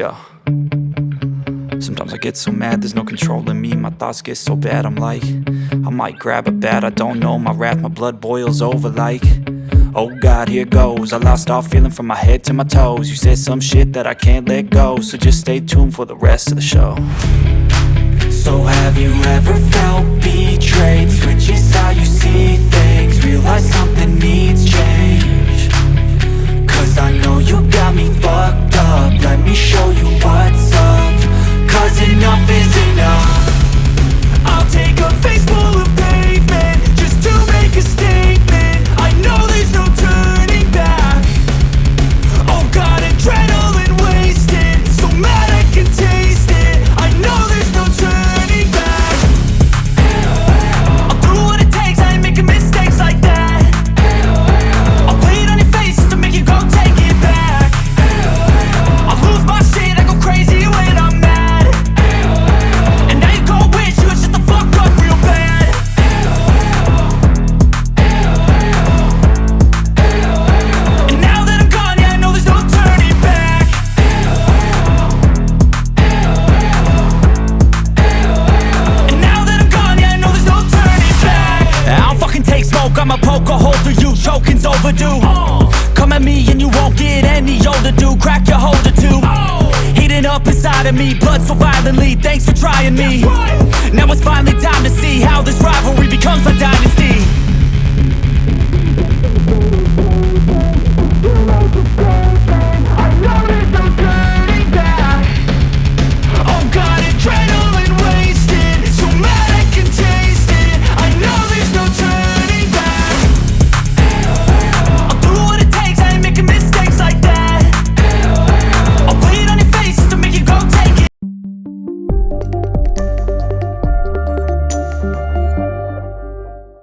Yeah. Sometimes I get so mad, there's no controlling me. My thoughts get so bad, I'm like, I might grab a bat, I don't know. My wrath, my blood boils over like, oh God, here goes. I lost all feeling from my head to my toes. You said some shit that I can't let go, so just stay tuned for the rest of the show. So have you ever felt betrayed? Switches how you see things, realize something needs change. Cause I know you got me fucked up, let me show you what's up. Cause enough is enough. I'll take a face full of pavement just to make a statement. I know there's no turning back. Oh God, adrenaline wasted, so mad I can taste it. I know there's no turning back. I'll do what it takes, I ain't making mistakes like that. I'll play it on your face just to make you go take it back. I'll lose my shit, I go crazy when I'm mad. And now you go wish you would shut the fuck up real bad. And now that I'm gone, yeah, I know there's no turning back. And now that I'm gone, yeah, I know there's no turning back. I don't fucking take smoke, I'ma poke a hole through you, choking's overdue. Come at me and you won't get any older, dude. Crack your holder too. Heating up inside of me, blood so violently. Thanks for trying me. Now it's finally time to see how this rivalry becomes a dynasty.